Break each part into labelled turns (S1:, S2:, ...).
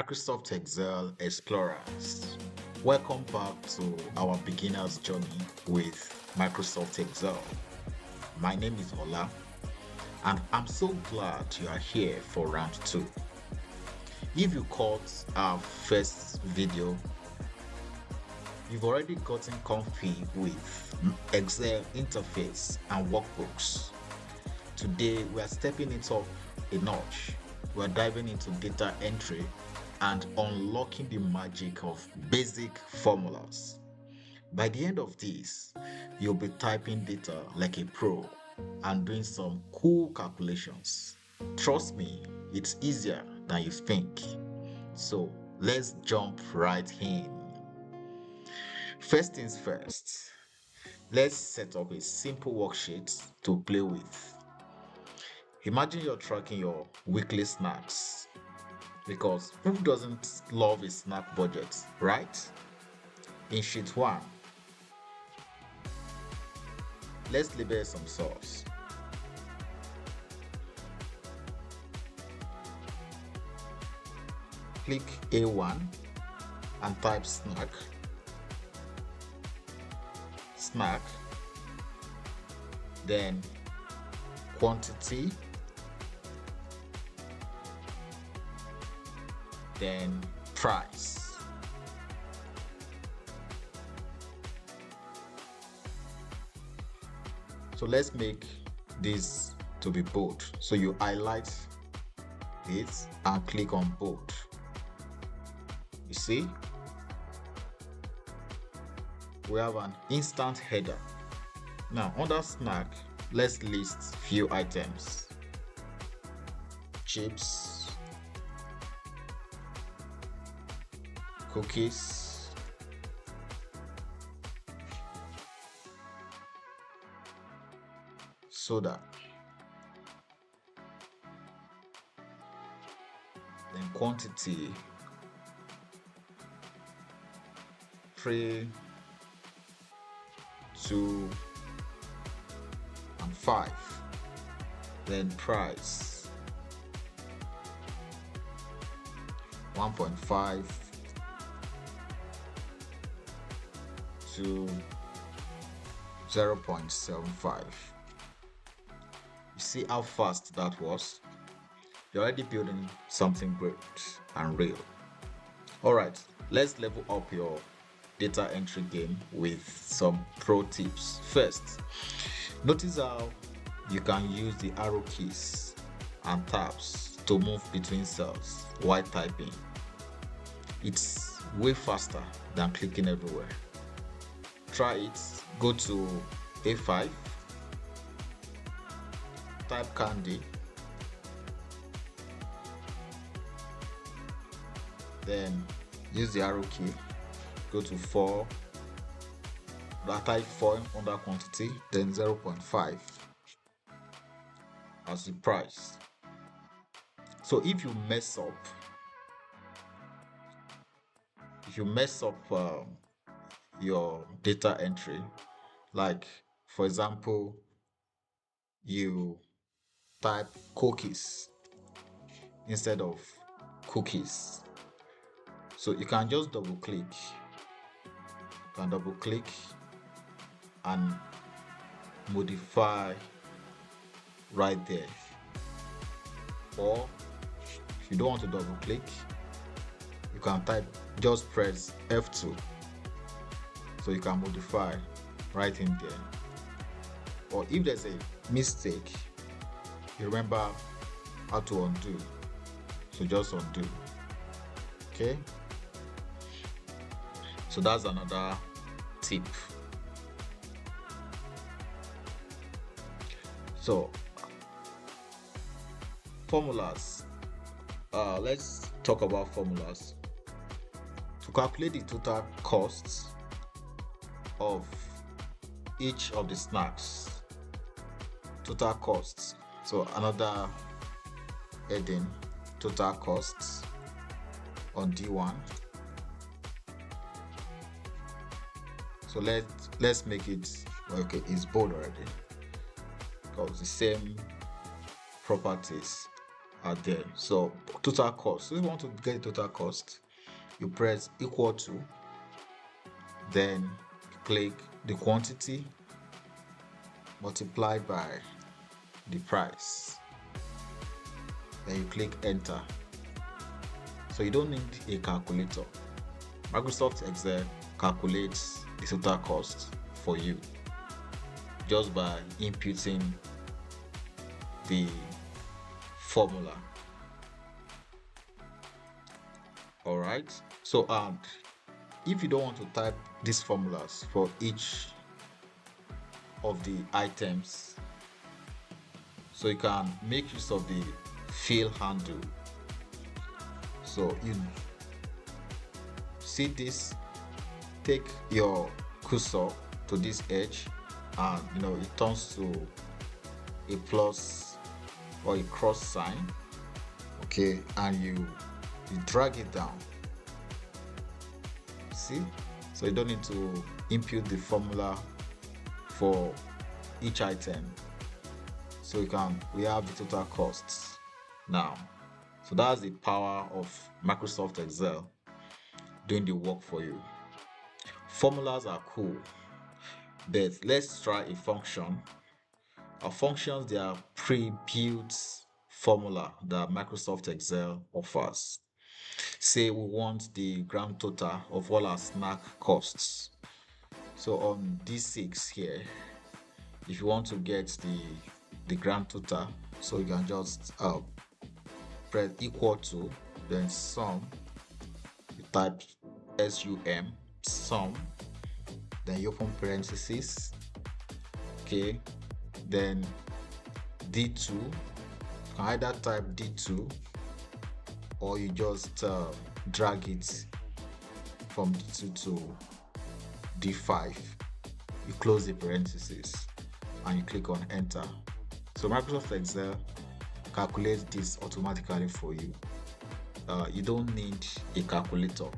S1: Microsoft Excel Explorers. Welcome back to our beginner's journey with Microsoft Excel. My name is Ola, and I'm so glad you are here for round two. If you caught our first video, you've already gotten comfy with Excel interface and workbooks. Today, we are stepping it up a notch. We are diving into data entry and unlocking the magic of basic formulas. By the end of this, you'll be typing data like a pro and doing some cool calculations. Trust me, it's easier than you think. So let's jump right in. First things first, let's set up a simple worksheet to play with. Imagine you're tracking your weekly snacks because who doesn't love a snack budget, right? In sheet 1, let's label some sauce. Click A1 and type snack, then quantity, then price. So let's make this to be bold. So you highlight it and click on bold. You see, we have an instant header. Now under snack, let's list few items: chips, cookies, soda, then quantity 3, 2, and 5, then price 1.5 to 0.75. You see how fast that was? You're already building something great and real. Alright, let's level up your data entry game with some pro tips. First, notice how you can use the arrow keys and tabs to move between cells while typing. It's way faster than clicking everywhere. Try it. Go to A5, type candy, then use the arrow key, go to 4, type 4 under quantity, then 0.5 as the price. So if you mess up your data entry, like for example you type cookies instead of cookies, so you can just double click and modify right there. Or if you don't want to double click, you can just press F2, so you can modify right in there. Or if there's a mistake, you remember how to undo, so just undo. Okay, so that's another tip. So formulas, let's talk about formulas. To calculate the total costs of each of the snacks, total costs, so another heading, total costs on D1. So let's make it okay. It's bold already because the same properties are there. So total cost. So if you want to get the total cost, you press equal to, then click the quantity multiplied by the price. Then you click enter. So you don't need a calculator. Microsoft Excel calculates the total cost for you just by inputting the formula. All right. So if you don't want to type these formulas for each of the items, so you can make use of the fill handle. So you see this, take your cursor to this edge, and it turns to a plus or a cross sign. Okay, and you drag it down. See, so you don't need to input the formula for each item. So we have the total costs now. So that's the power of Microsoft Excel doing the work for you. Formulas are cool, but let's try a function. Our functions, they are pre-built formula that Microsoft Excel offers. Say we want the grand total of all our snack costs. So on D6 here, if you want to get the grand total, so you can just press equal to, then sum. You type SUM, sum, then you open parentheses. Okay, then D2. You can either type D2 or you just drag it from D2 to D5. You close the parentheses and you click on enter. So Microsoft Excel calculates this automatically for you. You don't need a calculator.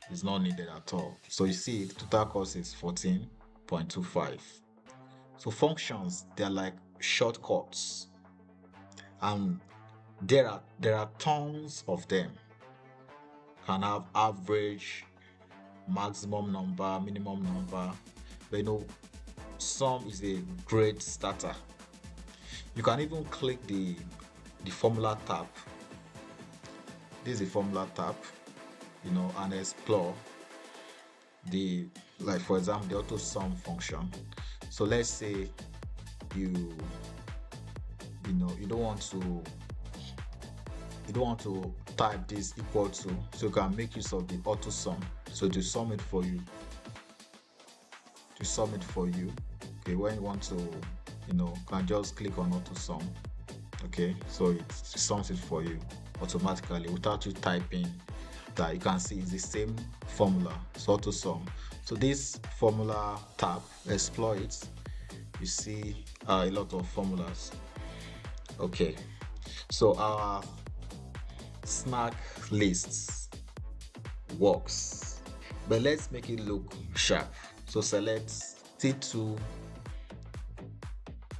S1: It's not needed at all. So you see total cost is 14.25. So functions, they're like shortcuts, and there are tons of them. Can have average, maximum number, minimum number, but sum is a great starter. You can even click the formula tab. This is the formula tab, and explore for example, the auto sum function. So let's say you don't want to type this equal to, so you can make use of the auto sum. So to sum it for you, okay, when you want to, can just click on auto sum. Okay, so it sums it for you automatically without you typing. That you can see is the same formula, so auto sum. So this formula tab, explore it, you see a lot of formulas. Okay, so our snack lists works, but let's make it look sharp. So select C2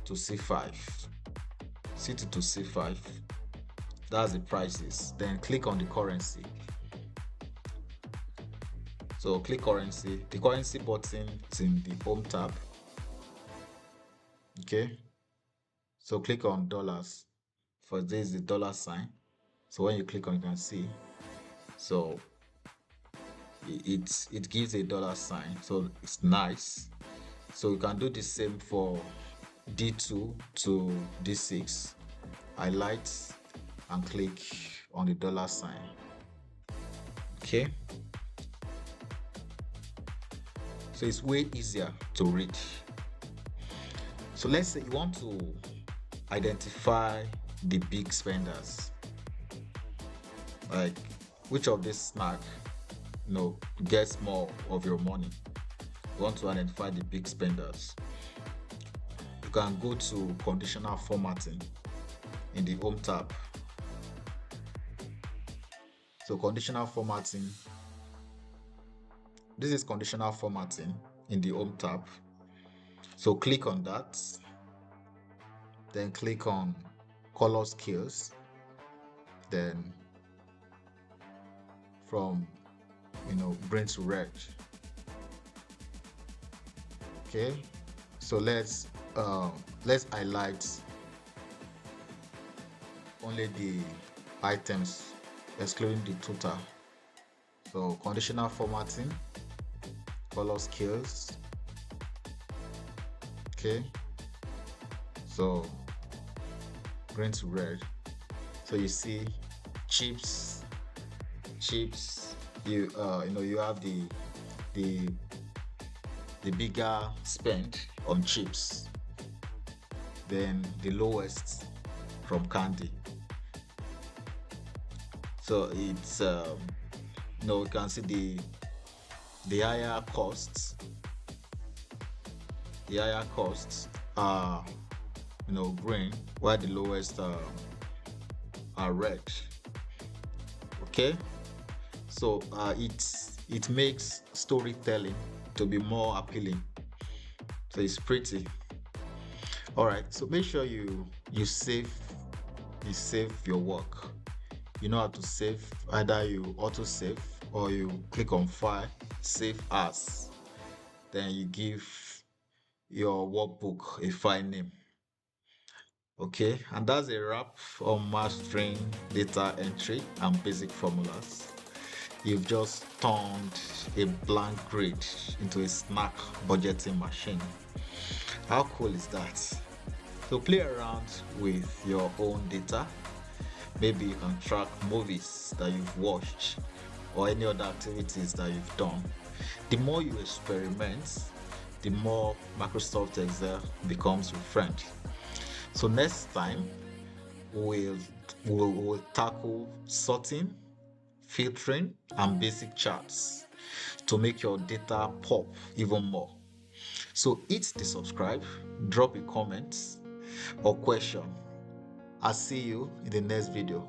S1: to C5, C2 to C5, that's the prices. Then click on the currency. So click currency. The currency button is in the home tab. Okay, so click on dollars. For this is the dollar sign. So when you click on, you can see, so it gives a dollar sign, so it's nice. So you can do the same for D2 to D6. Highlight and click on the dollar sign. Okay, so it's way easier to read. So let's say you want to identify the big spenders, like which of this snack gets more of your money. You want to identify the big spenders. You can go to conditional formatting in the home tab. So conditional formatting, this is conditional formatting in the home tab. So click on that, then click on color scales. then from green to red. Okay, so let's highlight only the items excluding the total. So conditional formatting, color scales. Okay, so green to red. So you see chips, you have the the bigger spend on chips, then the lowest from candy. So it's you can see the higher costs. The higher costs are green, while the lowest are red. Okay, so it makes storytelling to be more appealing. So it's pretty. All right, so make sure you save your work. You know how to save. Either you auto save or you click on file, save as, then you give your workbook a file name. Okay, and that's a wrap on mastering data entry and basic formulas. You've just turned a blank grid into a snack budgeting machine. How cool is that? So play around with your own data. Maybe you can track movies that you've watched or any other activities that you've done. The more you experiment, the more Microsoft Excel becomes your friend. So next time we'll tackle sorting, filtering, and basic charts to make your data pop even more. So hit the subscribe, drop a comment or question. I'll see you in the next video.